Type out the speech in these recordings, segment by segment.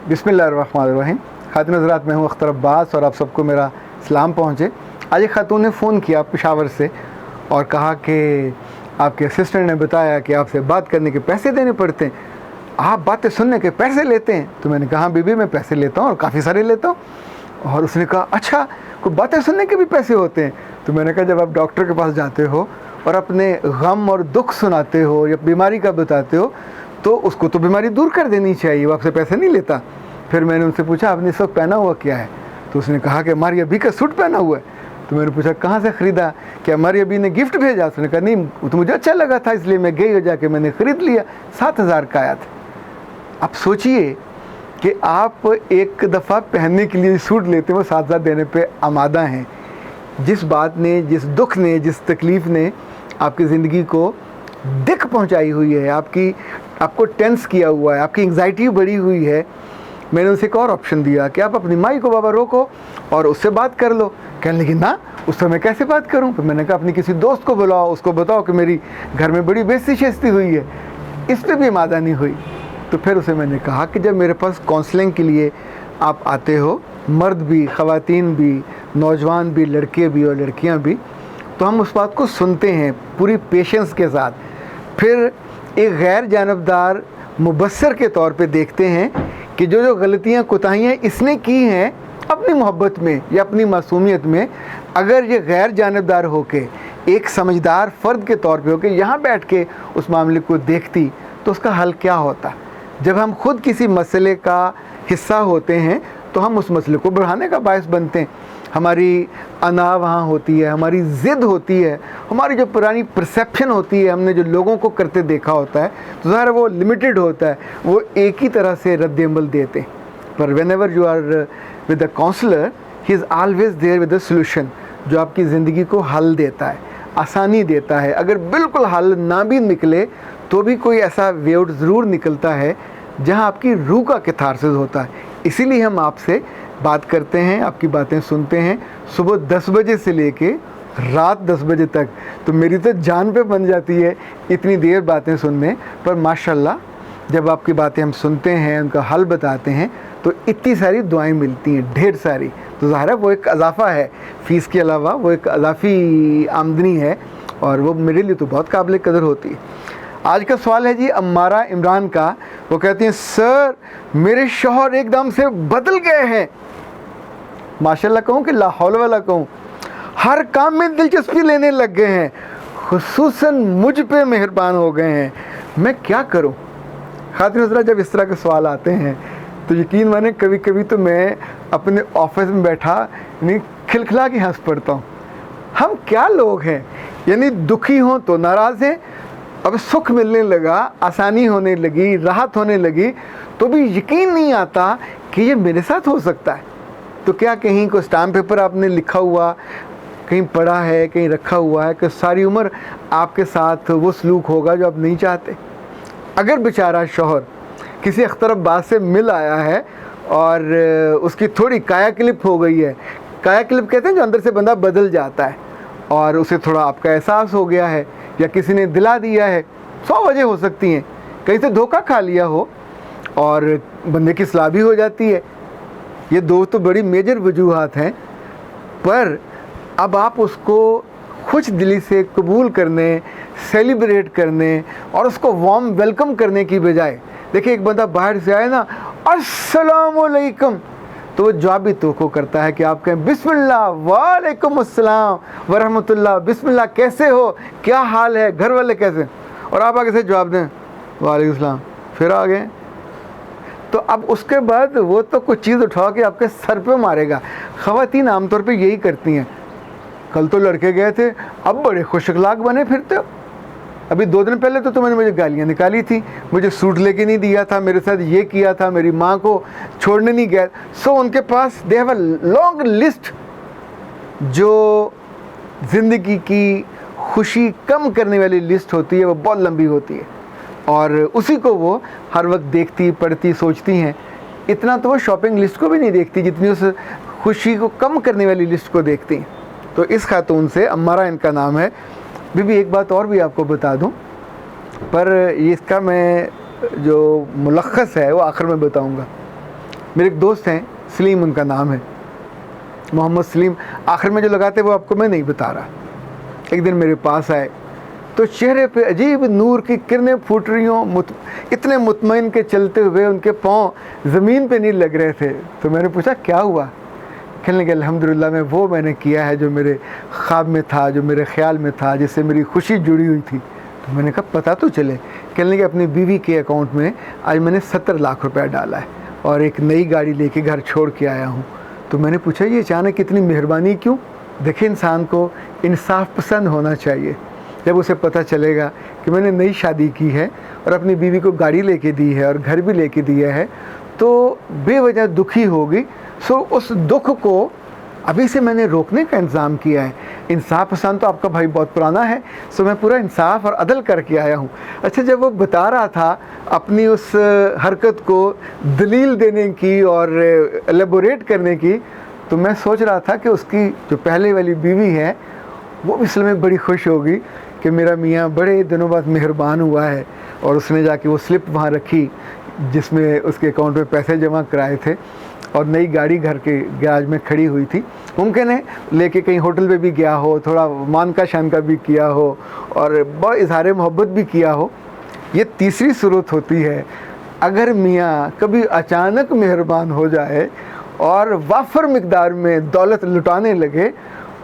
बिस्मिल्लाहिर्रहमानिर्रहीम। खातिन हज़रात, मैं हूँ अख्तर अब्बास और आप सबको मेरा सलाम पहुँचे। आज एक खातून ने फ़ोन किया पेशावर से और कहा कि आपके असिस्टेंट ने बताया कि आपसे बात करने के पैसे देने पड़ते हैं, आप बातें सुनने के पैसे लेते हैं। तो मैंने कहा बीबी मैं पैसे लेता हूँ और काफ़ी सारे लेता हूँ। और उसने कहा अच्छा, कोई बातें सुनने के भी पैसे होते हैं? तो मैंने कहा जब आप डॉक्टर के पास जाते हो और अपने गम और दुख सुनाते हो या बीमारी का बताते हो तो उसको तो बीमारी दूर कर देनी चाहिए, वो आपसे पैसे नहीं लेता। फिर मैंने उनसे पूछा आपने इस वक्त पहना हुआ क्या है? तो उसने कहा कि हमारी अभी का सूट पहना हुआ है। तो मैंने पूछा कहाँ से ख़रीदा? कि हमारी अभी ने गिफ्ट भेजा। उसने कहा नहीं, वो तो मुझे अच्छा लगा था इसलिए मैं गई हो जाके मैंने ख़रीद लिया, 7,000 का आया था। आप सोचिए कि आप एक दफ़ा पहनने के लिए सूट लेते हो, 7,000 देने पे आमादा हैं। जिस बात ने, जिस दुख ने, जिस तकलीफ़ ने आपकी ज़िंदगी को दिक पहुंचाई हुई है, आपको टेंस किया हुआ है, आपकी एंग्जाइटी बढ़ी हुई है, मैंने उसे एक और ऑप्शन दिया कि आप अपनी माई को बाबा रोको और उससे बात कर लो। कहने लगी ना, उससे मैं कैसे बात करूं? फिर मैंने कहा अपनी किसी दोस्त को बुलाओ, उसको बताओ कि मेरी घर में बड़ी बेइज्जती शेस्ती हुई है। इस पर भी आमादा नहीं हुई। तो फिर उसे मैंने कहा कि जब मेरे पास काउंसलिंग के लिए आप आते हो, मर्द भी, ख़वातीन भी, नौजवान भी, लड़के भी और लड़कियाँ भी, तो हम उस बात को सुनते हैं पूरी पेशेंस के साथ। फिर एक गैर जानबदार मुबस्सर के तौर पे देखते हैं कि जो गलतियाँ कोताहियाँ इसने की हैं अपनी मोहब्बत में या अपनी मासूमियत में, अगर ये गैर जानबदार होके एक समझदार फ़र्द के तौर पे होके यहाँ बैठ के उस मामले को देखती तो उसका हल क्या होता। जब हम खुद किसी मसले का हिस्सा होते हैं तो हम उस मसले को बढ़ाने का बायस बनते हैं। हमारी अना वहाँ होती है, हमारी ज़िद होती है, हमारी जो पुरानी परसेप्शन होती है, हमने जो लोगों को करते देखा होता है, तो ज़ाहिर वो लिमिटेड होता है, वो एक ही तरह से रद्द-ए-अमल देते हैं। पर whenever you are with the counsellor, he is always there with the solution, जो आपकी ज़िंदगी को हल देता है, आसानी देता है। अगर बिल्कुल हल ना भी निकले तो भी कोई ऐसा वे आउट ज़रूर निकलता है जहाँ आपकी रूह का कैथारसिस होता है। इसीलिए हम आपसे बात करते हैं, आपकी बातें सुनते हैं, सुबह 10 बजे से लेके रात 10 बजे तक। तो मेरी तो जान पे बन जाती है इतनी देर बातें सुनने पर। माशाल्लाह जब आपकी बातें हम सुनते हैं, उनका हल बताते हैं, तो इतनी सारी दुआएं मिलती हैं, ढेर सारी। तो ज़ाहिर है वो एक अज़ाफ़ा है, फ़ीस के अलावा वो एक अज़ाफ़ी आमदनी है और वो मेरे लिए तो बहुत काबिल कदर होती है। आज का सवाल है जी अम्मारा इमरान का। वो कहती हैं सर मेरे शौहर एकदम से बदल गए हैं, माशाल्लाह कहूँ कि ला हौल वला कहूँ, हर काम में दिलचस्पी लेने लग गए हैं, खुसूसन मुझ पे मेहरबान हो गए हैं, मैं क्या करूँ? खातिन हज़रात, जब इस तरह के सवाल आते हैं तो यकीन माने कभी कभी तो मैं अपने ऑफिस में बैठा यानी खिलखिला के हंस पड़ता हूँ। हम क्या लोग हैं, यानी दुखी हों तो नाराज़ हैं, अब सुख मिलने लगा, आसानी होने लगी, राहत होने लगी, तो भी यकीन नहीं आता कि ये मेरे साथ हो सकता है। तो क्या कहीं कोई स्टाम्प पेपर आपने लिखा हुआ कहीं पढ़ा है, कहीं रखा हुआ है कि सारी उम्र आपके साथ वो सलूक होगा जो आप नहीं चाहते? अगर बेचारा शौहर किसी अख्तर अब्बास से मिल आया है और उसकी थोड़ी काया क्लिप हो गई है, काया क्लिप कहते हैं जो अंदर से बंदा बदल जाता है, और उसे थोड़ा आपका एहसास हो गया है या किसी ने दिला दिया है, 100 वजह हो सकती हैं, कहीं से धोखा खा लिया हो और बंदे की सलाह भी हो जाती है। ये दो तो बड़ी मेजर वजूहात हैं। पर अब आप उसको खुश दिली से कबूल करने, सेलिब्रेट करने और उसको वार्म वेलकम करने की बजाय, देखिए एक बंदा बाहर से आए ना अस्सलाम वालेकुम, तो वो जवाबी तो करता है कि आप कहें बिस्मिल्लाह वालेकुम अस्सलाम वरहमतुल्लाह, बिस्मिल्लाह कैसे हो, क्या हाल है, घर वाले कैसे, और आप आगे से जवाब दें वालेकुम सलाम, फिर आ गए। तो अब उसके बाद वो तो कुछ चीज़ उठा के आपके सर पे मारेगा। ख़वातीन आमतौर पे यही करती हैं। कल तो लड़के गए थे, अब बड़े खुश अखलाक बने फिरते हो। अभी 2 दिन पहले तो तुमने मुझे गालियाँ निकाली थी, मुझे सूट लेके नहीं दिया था, मेरे साथ ये किया था, मेरी माँ को छोड़ने नहीं गया। सो उनके पास they have a long list जो ज़िंदगी की खुशी कम करने वाली लिस्ट होती है, वो बहुत लंबी होती है और उसी को वो हर वक्त देखती, पढ़ती, सोचती हैं। इतना तो वो शॉपिंग लिस्ट को भी नहीं देखती जितनी उस खुशी को कम करने वाली लिस्ट को देखती हैं। तो इस खातून से, अम्मारा इनका नाम है। बीबी एक बात और भी आपको बता दूं, पर इसका मैं जो मुलख्खस है वो आखिर में बताऊंगा। मेरे एक दोस्त हैं, सलीम उनका नाम है, मोहम्मद सलीम। आखिर में जो लगाते वो आपको मैं नहीं बता रहा। एक दिन मेरे पास आए तो चेहरे पे अजीब नूर की किरणें फूट रही हों, इतने मुतमईन के चलते हुए उनके पाँव ज़मीन पे नहीं लग रहे थे। तो मैंने पूछा क्या हुआ? कहने लगे अल्हम्दुलिल्लाह मैंने किया है जो मेरे ख्वाब में था, जो मेरे ख्याल में था, जिससे मेरी खुशी जुड़ी हुई थी। तो मैंने कहा पता तो चले। कहने लगे अपनी बीवी के अकाउंट में आज मैंने 70 लाख रुपया डाला है और एक नई गाड़ी लेके घर छोड़ के आया हूँ। तो मैंने पूछा ये अचानक इतनी मेहरबानी क्यों? देखिए इंसान को इंसाफ पसंद होना चाहिए। जब उसे पता चलेगा कि मैंने नई शादी की है और अपनी बीवी को गाड़ी लेके दी है और घर भी लेके दिया है तो बेवजह दुखी होगी। सो उस दुख को अभी से मैंने रोकने का इंतज़ाम किया है। इंसाफ पसंद तो आपका भाई बहुत पुराना है, सो मैं पूरा इंसाफ और अदल करके आया हूँ। अच्छा, जब वो बता रहा था अपनी उस हरकत को दलील देने की और एलेबोरेट करने की, तो मैं सोच रहा था कि उसकी जो पहले वाली बीवी है वो भी असल में बड़ी खुश होगी कि मेरा मियाँ बड़े दिनों बाद मेहरबान हुआ है और उसने जाके वो स्लिप वहाँ रखी जिसमें उसके अकाउंट में पैसे जमा कराए थे और नई गाड़ी घर के गैराज में खड़ी हुई थी। मुमकिन है लेके कहीं होटल पे भी गया हो, थोड़ा मान का शान का भी किया हो और बहुत इजहार मोहब्बत भी किया हो। ये तीसरी सूरत होती है अगर मियाँ कभी अचानक मेहरबान हो जाए और वाफर मिकदार में दौलत लुटाने लगे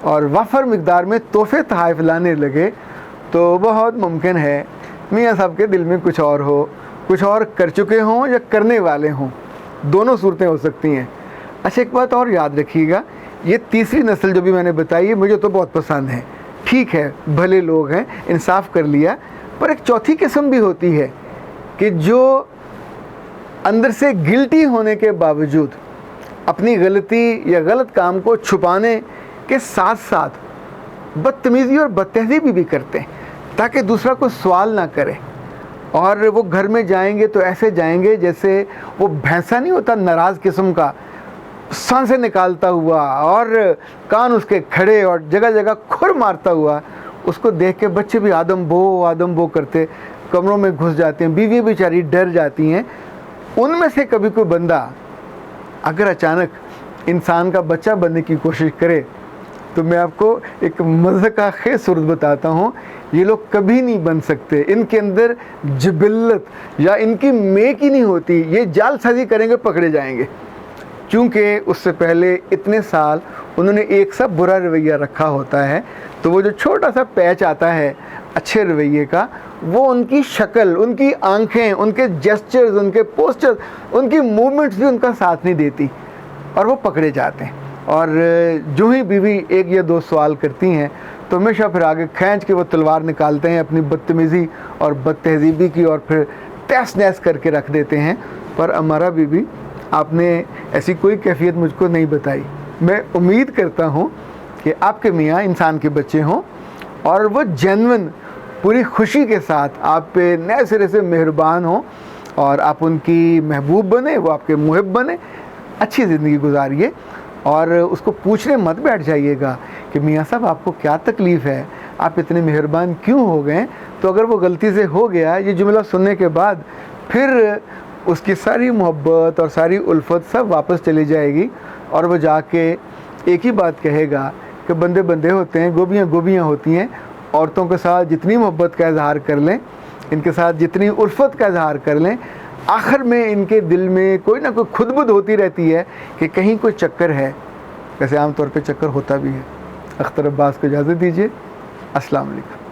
और वाफर मिकदार में तोहफे तहाइफ लाने लगे, तो बहुत मुमकिन है मियाँ साहब के दिल में कुछ और हो, कुछ और कर चुके हों या करने वाले हों। दोनों सूरतें हो सकती हैं। अच्छा, एक बात और याद रखिएगा, ये तीसरी नस्ल जो भी मैंने बताई है मुझे तो बहुत पसंद है। ठीक है, भले लोग हैं, इंसाफ कर लिया, पर एक चौथी किस्म भी होती है कि जो अंदर से गिल्टी होने के बावजूद अपनी गलती या गलत काम को छुपाने के साथ साथ बदतमीज़ी और बदतहज़ीबी भी करते हैं ताकि दूसरा कोई सवाल ना करे। और वो घर में जाएंगे तो ऐसे जाएंगे जैसे वो भैंसा नहीं होता नाराज़ किस्म का, सांसें निकालता हुआ और कान उसके खड़े और जगह जगह खुर मारता हुआ। उसको देख के बच्चे भी आदम बो करते कमरों में घुस जाते हैं, बीवी बेचारी डर जाती हैं। उनमें से कभी कोई बंदा अगर अचानक इंसान का बच्चा बनने की कोशिश करे तो मैं आपको एक मज़े का खेज सूरत बताता हूँ। ये लोग कभी नहीं बन सकते, इनके अंदर जिबिल्लत या इनकी मेक ही नहीं होती। ये जालसाजी करेंगे पकड़े जाएंगे, क्योंकि उससे पहले इतने साल उन्होंने एक सा बुरा रवैया रखा होता है। तो वो जो छोटा सा पैच आता है अच्छे रवैये का, वो उनकी शक्ल, उनकी आंखें, उनके जेस्चर्स, उनके पोस्चर्स, उनकी मूवमेंट्स भी उनका साथ नहीं देती और वो पकड़े जाते हैं। और जो ही बीवी एक या दो सवाल करती हैं तो हमेशा फिर आगे खींच के वो तलवार निकालते हैं अपनी बदतमीज़ी और बदतहज़ीबी की और फिर तहस नहस करके रख देते हैं। पर अमारा बीबी, आपने ऐसी कोई कैफियत मुझको नहीं बताई। मैं उम्मीद करता हूँ कि आपके मियाँ इंसान के बच्चे हों और वो जेन्युइन पूरी खुशी के साथ आप पे नए सिरे से मेहरबान हों और आप उनकी महबूब बने, वो आपके मुहिब बने, अच्छी ज़िंदगी गुजारिए। और उसको पूछने मत बैठ जाइएगा कि मियाँ साहब आपको क्या तकलीफ़ है, आप इतने मेहरबान क्यों हो गए। तो अगर वो गलती से हो गया, ये जुमला सुनने के बाद फिर उसकी सारी मोहब्बत और सारी उल्फत सब वापस चली जाएगी और वो जाके एक ही बात कहेगा कि बंदे बंदे होते हैं, गोबियाँ गोबियाँ होती हैं। औरतों के साथ जितनी मोहब्बत का इजहार कर लें, इनके साथ जितनी उल्फत का इजहार कर लें, आखिर में इनके दिल में कोई ना कोई खुदबुद होती रहती है कि कहीं कोई चक्कर है। वैसे आम तौर पे चक्कर होता भी है। अख्तर अब्बास को इजाज़त दीजिए। अस्सलाम वालेकुम।